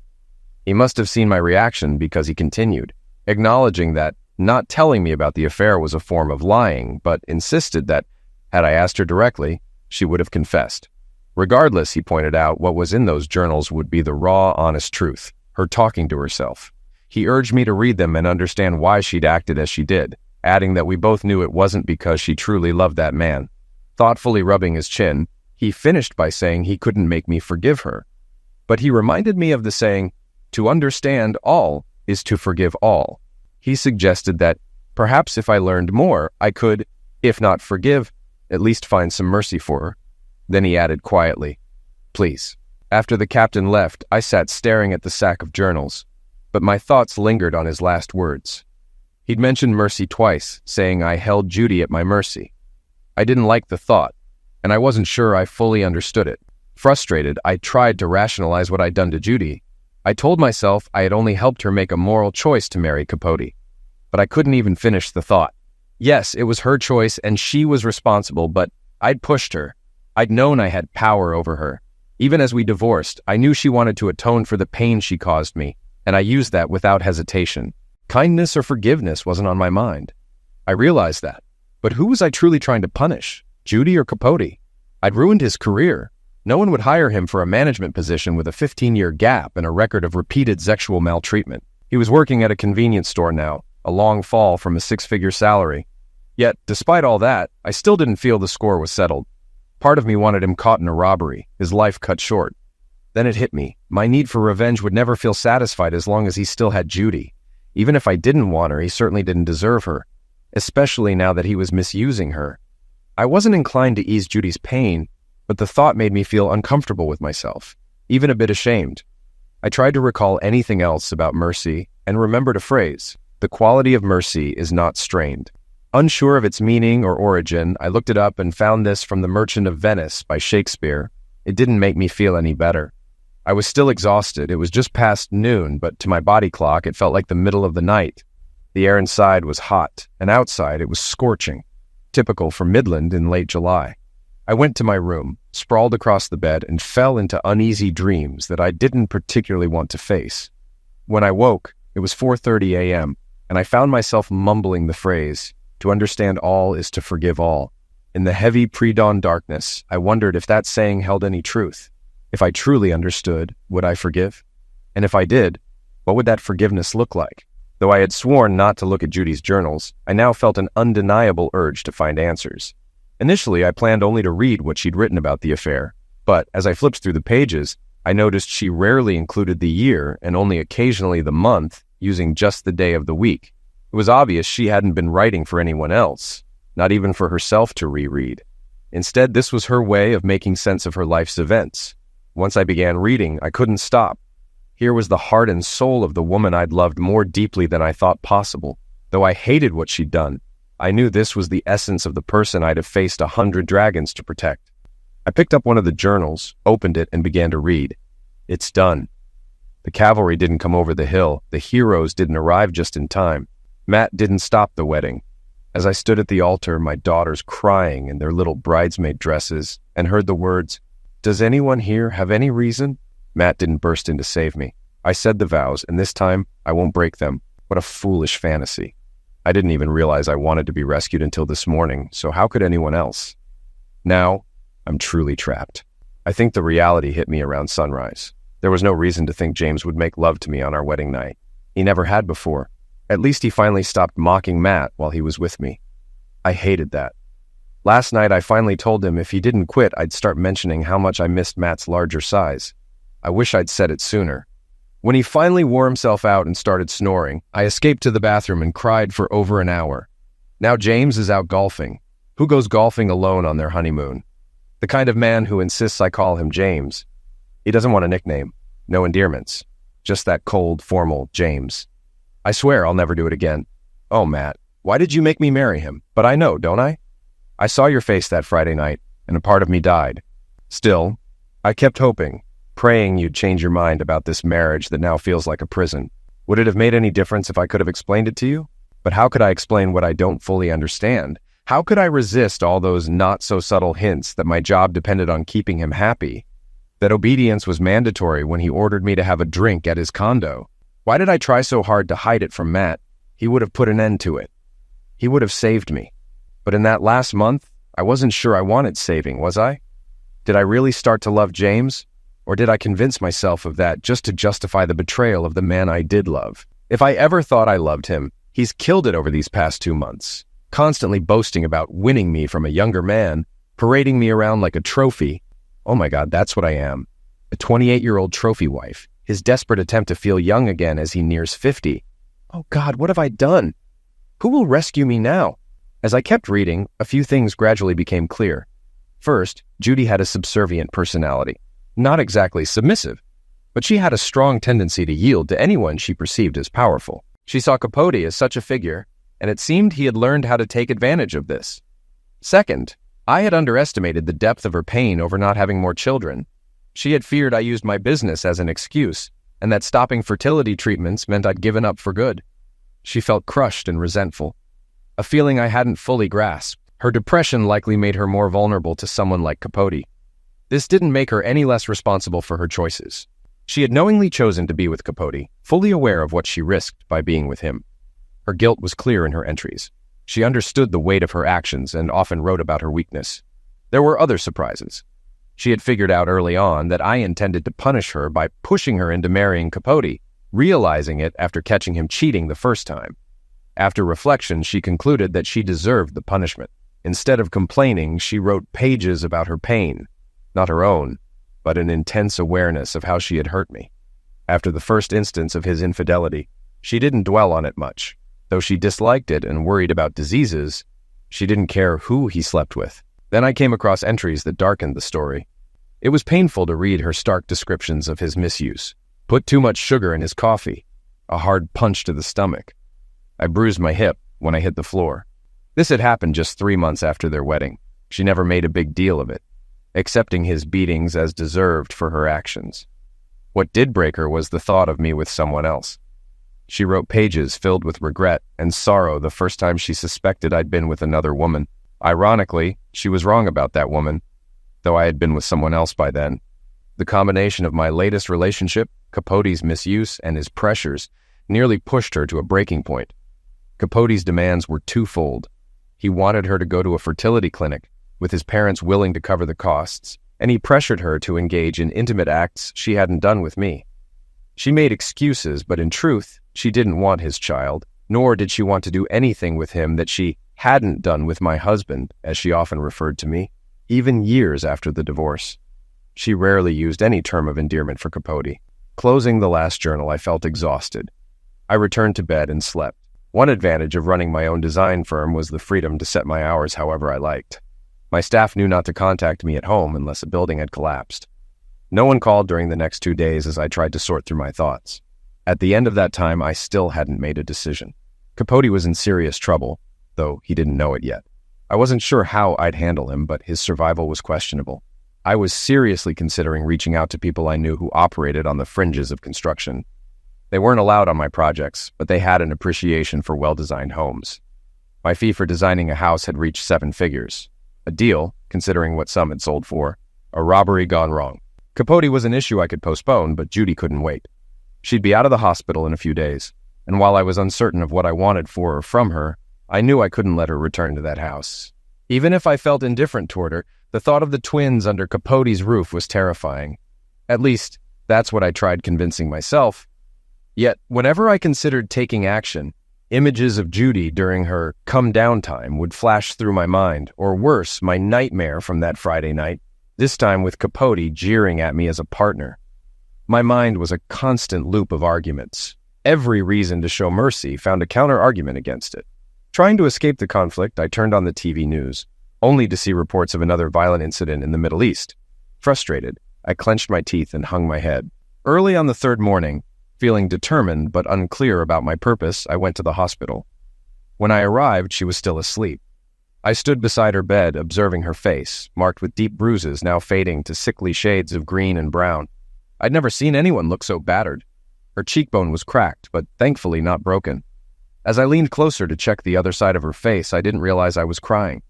He must have seen my reaction because he continued, acknowledging that not telling me about the affair was a form of lying, but insisted that, had I asked her directly, she would have confessed. Regardless, he pointed out, what was in those journals would be the raw, honest truth, her talking to herself. He urged me to read them and understand why she'd acted as she did, adding that we both knew it wasn't because she truly loved that man. Thoughtfully rubbing his chin, he finished by saying he couldn't make me forgive her. But he reminded me of the saying, to understand all is to forgive all. He suggested that perhaps if I learned more, I could, if not forgive, at least find some mercy for her. Then he added quietly, please. After the captain left, I sat staring at the sack of journals, but my thoughts lingered on his last words. He'd mentioned mercy twice, saying I held Judy at my mercy. I didn't like the thought, and I wasn't sure I fully understood it. Frustrated, I tried to rationalize what I'd done to Judy. I told myself I had only helped her make a moral choice to marry Capote, but I couldn't even finish the thought. Yes, it was her choice, and she was responsible, but I'd pushed her. I'd known I had power over her. Even as we divorced, I knew she wanted to atone for the pain she caused me, and I used that without hesitation. Kindness or forgiveness wasn't on my mind. I realized that. But who was I truly trying to punish? Judy or Capote? I'd ruined his career. No one would hire him for a management position with a 15-year gap and a record of repeated sexual maltreatment. He was working at a convenience store now, a long fall from a 6-figure salary. Yet, despite all that, I still didn't feel the score was settled. Part of me wanted him caught in a robbery, his life cut short. Then it hit me. My need for revenge would never feel satisfied as long as he still had Judy. Even if I didn't want her, he certainly didn't deserve her, especially now that he was misusing her. I wasn't inclined to ease Judy's pain, but the thought made me feel uncomfortable with myself, even a bit ashamed. I tried to recall anything else about mercy and remembered a phrase, the quality of mercy is not strained. Unsure of its meaning or origin, I looked it up and found this from The Merchant of Venice by Shakespeare. It didn't make me feel any better. I was still exhausted. It was just past noon, but to my body clock, it felt like the middle of the night. The air inside was hot, and outside it was scorching, typical for Midland in late July. I went to my room, sprawled across the bed, and fell into uneasy dreams that I didn't particularly want to face. When I woke, it was 4:30 a.m., and I found myself mumbling the phrase, to understand all is to forgive all. In the heavy pre-dawn darkness, I wondered if that saying held any truth. If I truly understood, would I forgive? And if I did, what would that forgiveness look like? Though I had sworn not to look at Judy's journals, I now felt an undeniable urge to find answers. Initially, I planned only to read what she'd written about the affair, but as I flipped through the pages, I noticed she rarely included the year and only occasionally the month, using just the day of the week. It was obvious she hadn't been writing for anyone else, not even for herself to reread. Instead, this was her way of making sense of her life's events. Once I began reading, I couldn't stop. Here was the heart and soul of the woman I'd loved more deeply than I thought possible. Though I hated what she'd done, I knew this was the essence of the person I'd have faced 100 dragons to protect. I picked up one of the journals, opened it, and began to read. It's done. The cavalry didn't come over the hill. The heroes didn't arrive just in time. Matt didn't stop the wedding. As I stood at the altar, my daughters crying in their little bridesmaid dresses, and heard the words, "Does anyone here have any reason?" Matt didn't burst in to save me. I said the vows, and this time I won't break them. What a foolish fantasy. I didn't even realize I wanted to be rescued until this morning, so how could anyone else? Now, I'm truly trapped. I think the reality hit me around sunrise. There was no reason to think James would make love to me on our wedding night. He never had before. At least he finally stopped mocking Matt while he was with me. I hated that. Last night I finally told him if he didn't quit, I'd start mentioning how much I missed Matt's larger size. I wish I'd said it sooner. When he finally wore himself out and started snoring, I escaped to the bathroom and cried for over an hour. Now James is out golfing. Who goes golfing alone on their honeymoon? The kind of man who insists I call him James. He doesn't want a nickname, no endearments, just that cold, formal James. I swear I'll never do it again. Oh, Matt, Why did you make me marry him? But I know, don't I? I saw your face that Friday night, and a part of me died. Still, I kept hoping, praying you'd change your mind about this marriage that now feels like a prison. Would it have made any difference if I could have explained it to you? But how could I explain what I don't fully understand? How could I resist all those not-so-subtle hints that my job depended on keeping him happy? That obedience was mandatory when he ordered me to have a drink at his condo? Why did I try so hard to hide it from Matt? He would have put an end to it. He would have saved me. But in that last month, I wasn't sure I wanted saving, was I? Did I really start to love James? Or did I convince myself of that just to justify the betrayal of the man I did love? If I ever thought I loved him, he's killed it over these past 2 months, constantly boasting about winning me from a younger man, parading me around like a trophy. Oh my God, that's what I am. A 28-year-old trophy wife, his desperate attempt to feel young again as he nears 50. Oh God, what have I done? Who will rescue me now? As I kept reading, a few things gradually became clear. First, Judy had a subservient personality. Not exactly submissive, but she had a strong tendency to yield to anyone she perceived as powerful. She saw Capote as such a figure, and it seemed he had learned how to take advantage of this. Second, I had underestimated the depth of her pain over not having more children. She had feared I used my business as an excuse, and that stopping fertility treatments meant I'd given up for good. She felt crushed and resentful, a feeling I hadn't fully grasped. Her depression likely made her more vulnerable to someone like Capote. This didn't make her any less responsible for her choices. She had knowingly chosen to be with Capote, fully aware of what she risked by being with him. Her guilt was clear in her entries. She understood the weight of her actions and often wrote about her weakness. There were other surprises. She had figured out early on that I intended to punish her by pushing her into marrying Capote, realizing it after catching him cheating the first time. After reflection, she concluded that she deserved the punishment. Instead of complaining, she wrote pages about her pain, not her own, but an intense awareness of how she had hurt me. After the first instance of his infidelity, she didn't dwell on it much. Though she disliked it and worried about diseases, she didn't care who he slept with. Then I came across entries that darkened the story. It was painful to read her stark descriptions of his misuse. Put too much sugar in his coffee. A hard punch to the stomach. I bruised my hip when I hit the floor. This had happened just 3 months after their wedding. She never made a big deal of it, accepting his beatings as deserved for her actions. What did break her was the thought of me with someone else. She wrote pages filled with regret and sorrow the first time she suspected I'd been with another woman. Ironically, she was wrong about that woman, though I had been with someone else by then. The combination of my latest relationship, Capote's misuse, and his pressures nearly pushed her to a breaking point. Capote's demands were twofold. He wanted her to go to a fertility clinic, with his parents willing to cover the costs, and he pressured her to engage in intimate acts she hadn't done with me. She made excuses, but in truth, she didn't want his child, nor did she want to do anything with him that she hadn't done with my husband, as she often referred to me, even years after the divorce. She rarely used any term of endearment for Capote. Closing the last journal, I felt exhausted. I returned to bed and slept. One advantage of running my own design firm was the freedom to set my hours however I liked. My staff knew not to contact me at home unless a building had collapsed. No one called during the next 2 days as I tried to sort through my thoughts. At the end of that time, I still hadn't made a decision. Capote was in serious trouble, though he didn't know it yet. I wasn't sure how I'd handle him, but his survival was questionable. I was seriously considering reaching out to people I knew who operated on the fringes of construction. They weren't allowed on my projects, but they had an appreciation for well-designed homes. My fee for designing a house had reached 7 figures. A deal, considering what some had sold for. A robbery gone wrong. Capote was an issue I could postpone, but Judy couldn't wait. She'd be out of the hospital in a few days, and while I was uncertain of what I wanted for or from her, I knew I couldn't let her return to that house. Even if I felt indifferent toward her, the thought of the twins under Capote's roof was terrifying. At least, that's what I tried convincing myself. Yet, whenever I considered taking action, images of Judy during her come-down time would flash through my mind, or worse, my nightmare from that Friday night, this time with Capote jeering at me as a partner. My mind was a constant loop of arguments. Every reason to show mercy found a counter-argument against it. Trying to escape the conflict, I turned on the TV news, only to see reports of another violent incident in the Middle East. Frustrated, I clenched my teeth and hung my head. Early on the 3rd morning, feeling determined but unclear about my purpose, I went to the hospital. When I arrived, she was still asleep. I stood beside her bed, observing her face, marked with deep bruises now fading to sickly shades of green and brown. I'd never seen anyone look so battered. Her cheekbone was cracked, but thankfully not broken. As I leaned closer to check the other side of her face, I didn't realize I was crying.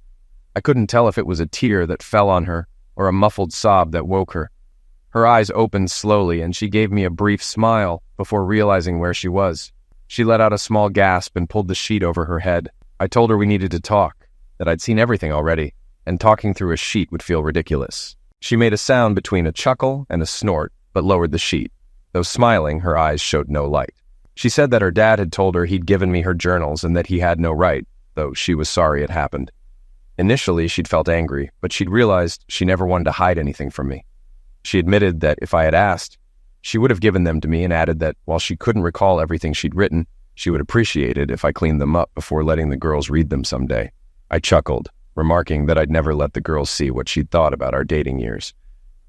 I couldn't tell if it was a tear that fell on her or a muffled sob that woke her. Her eyes opened slowly, and she gave me a brief smile before realizing where she was. She let out a small gasp and pulled the sheet over her head. I told her we needed to talk, that I'd seen everything already, and talking through a sheet would feel ridiculous. She made a sound between a chuckle and a snort, but lowered the sheet. Though smiling, her eyes showed no light. She said that her dad had told her he'd given me her journals and that he had no right, though she was sorry it happened. Initially, she'd felt angry, but she'd realized she never wanted to hide anything from me. She admitted that if I had asked, she would have given them to me, and added that while she couldn't recall everything she'd written, she would appreciate it if I cleaned them up before letting the girls read them someday. I chuckled, remarking that I'd never let the girls see what she'd thought about our dating years.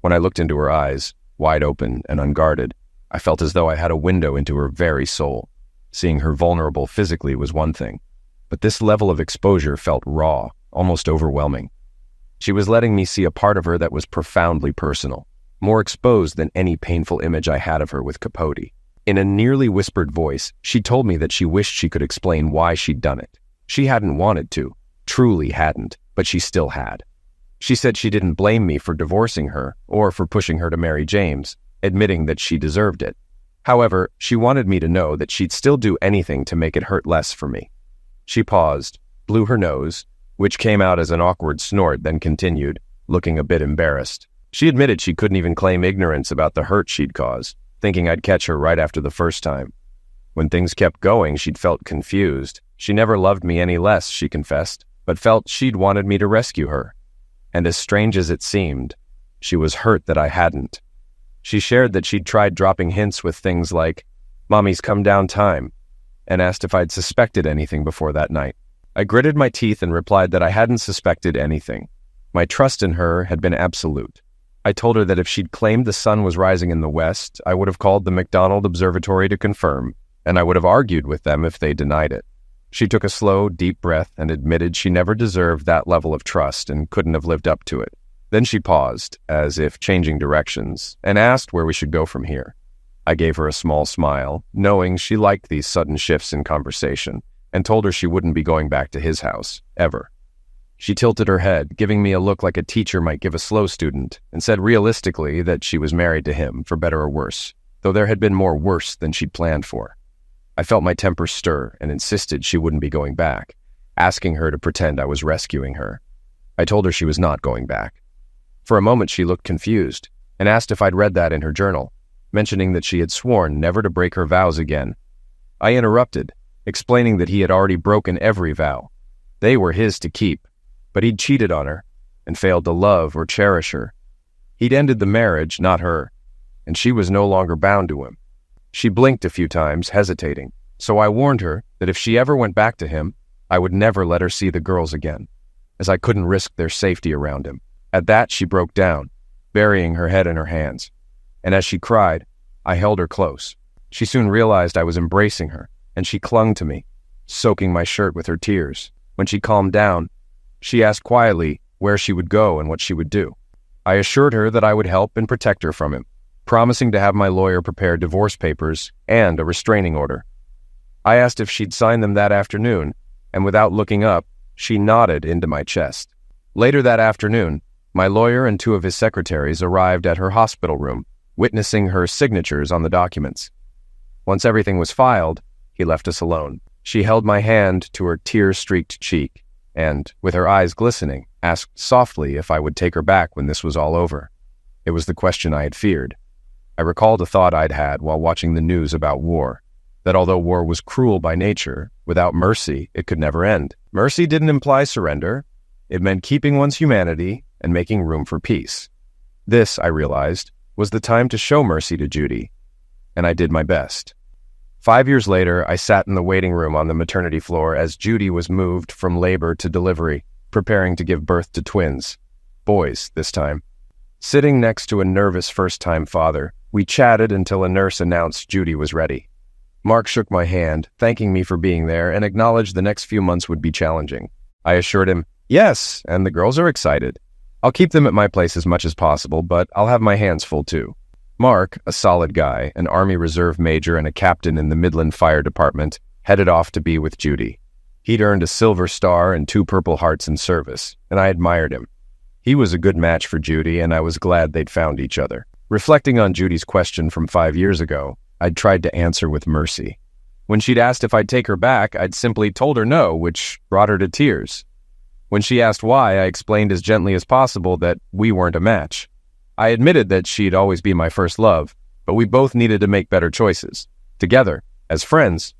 When I looked into her eyes, wide open and unguarded, I felt as though I had a window into her very soul. Seeing her vulnerable physically was one thing, but this level of exposure felt raw, almost overwhelming. She was letting me see a part of her that was profoundly personal, more exposed than any painful image I had of her with Capote. In a nearly whispered voice, she told me that she wished she could explain why she'd done it. She hadn't wanted to, truly hadn't, but she still had. She said she didn't blame me for divorcing her or for pushing her to marry James, admitting that she deserved it. However, she wanted me to know that she'd still do anything to make it hurt less for me. She paused, blew her nose, which came out as an awkward snort, then continued, looking a bit embarrassed. She admitted she couldn't even claim ignorance about the hurt she'd caused, thinking I'd catch her right after the first time. When things kept going, she'd felt confused. She never loved me any less, she confessed, but felt she'd wanted me to rescue her. And as strange as it seemed, she was hurt that I hadn't. She shared that she'd tried dropping hints with things like, "Mommy's come down time," and asked if I'd suspected anything before that night. I gritted my teeth and replied that I hadn't suspected anything. My trust in her had been absolute. I told her that if she'd claimed the sun was rising in the west, I would have called the McDonald Observatory to confirm, and I would have argued with them if they denied it. She took a slow, deep breath and admitted she never deserved that level of trust and couldn't have lived up to it. Then she paused, as if changing directions, and asked where we should go from here. I gave her a small smile, knowing she liked these sudden shifts in conversation, and told her she wouldn't be going back to his house, ever. She tilted her head, giving me a look like a teacher might give a slow student, and said realistically that she was married to him, for better or worse, though there had been more worse than she'd planned for. I felt my temper stir and insisted she wouldn't be going back, asking her to pretend I was rescuing her. I told her she was not going back. For a moment she looked confused, and asked if I'd read that in her journal, mentioning that she had sworn never to break her vows again. I interrupted, explaining that he had already broken every vow. They were his to keep, but he'd cheated on her and failed to love or cherish her. He'd ended the marriage, not her, and she was no longer bound to him. She blinked a few times, hesitating, so I warned her that if she ever went back to him, I would never let her see the girls again, as I couldn't risk their safety around him. At that, she broke down, burying her head in her hands, and as she cried, I held her close. She soon realized I was embracing her, and she clung to me, soaking my shirt with her tears. When she calmed down, she asked quietly where she would go and what she would do. I assured her that I would help and protect her from him, promising to have my lawyer prepare divorce papers and a restraining order. I asked if she'd sign them that afternoon, and without looking up, she nodded into my chest. Later that afternoon, my lawyer and 2 of his secretaries arrived at her hospital room, witnessing her signatures on the documents. Once everything was filed, he left us alone. She held my hand to her tear-streaked cheek, and, with her eyes glistening, asked softly if I would take her back when this was all over. It was the question I had feared. I recalled a thought I'd had while watching the news about war, that although war was cruel by nature, without mercy, it could never end. Mercy didn't imply surrender. It meant keeping one's humanity and making room for peace. This, I realized, was the time to show mercy to Judy, and I did my best. 5 years later, I sat in the waiting room on the maternity floor as Judy was moved from labor to delivery, preparing to give birth to twins. Boys, this time. Sitting next to a nervous first-time father, we chatted until a nurse announced Judy was ready. Mark shook my hand, thanking me for being there, and acknowledged the next few months would be challenging. I assured him, yes, and the girls are excited. I'll keep them at my place as much as possible, but I'll have my hands full too. Mark, a solid guy, an Army Reserve major and a captain in the Midland Fire Department, headed off to be with Judy. He'd earned a Silver Star and 2 Purple Hearts in service, and I admired him. He was a good match for Judy, and I was glad they'd found each other. Reflecting on Judy's question from 5 years ago, I'd tried to answer with mercy. When she'd asked if I'd take her back, I'd simply told her no, which brought her to tears. When she asked why, I explained as gently as possible that we weren't a match. I admitted that she'd always be my first love, but we both needed to make better choices. Together, as friends,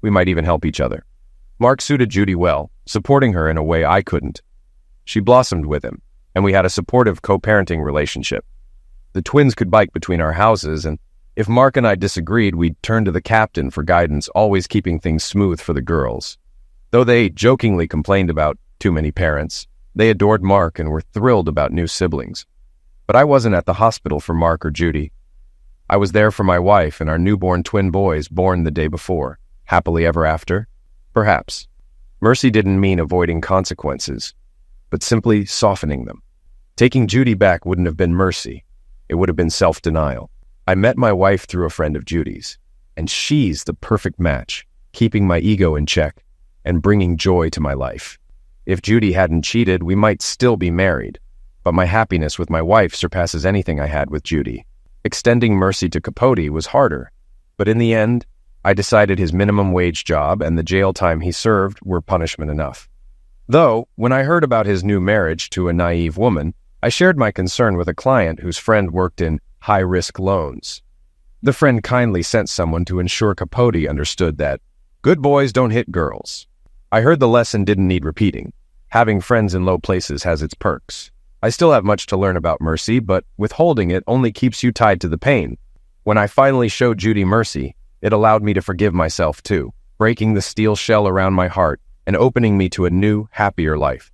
we might even help each other. Mark suited Judy well, supporting her in a way I couldn't. She blossomed with him, and we had a supportive co-parenting relationship. The twins could bike between our houses, and if Mark and I disagreed, we'd turn to the captain for guidance, always keeping things smooth for the girls. Though they jokingly complained about too many parents, they adored Mark and were thrilled about new siblings. But I wasn't at the hospital for Mark or Judy. I was there for my wife and our newborn twin boys born the day before. Happily ever after? Perhaps. Mercy didn't mean avoiding consequences, but simply softening them. Taking Judy back wouldn't have been mercy. It would have been self-denial. I met my wife through a friend of Judy's, and she's the perfect match, keeping my ego in check and bringing joy to my life. If Judy hadn't cheated, we might still be married, but my happiness with my wife surpasses anything I had with Judy. Extending mercy to Capote was harder, but in the end, I decided his minimum wage job and the jail time he served were punishment enough. Though, when I heard about his new marriage to a naive woman, I shared my concern with a client whose friend worked in high-risk loans. The friend kindly sent someone to ensure Capote understood that good boys don't hit girls. I heard the lesson didn't need repeating. Having friends in low places has its perks. I still have much to learn about mercy, but withholding it only keeps you tied to the pain. When I finally showed Judy mercy, it allowed me to forgive myself too, breaking the steel shell around my heart and opening me to a new, happier life.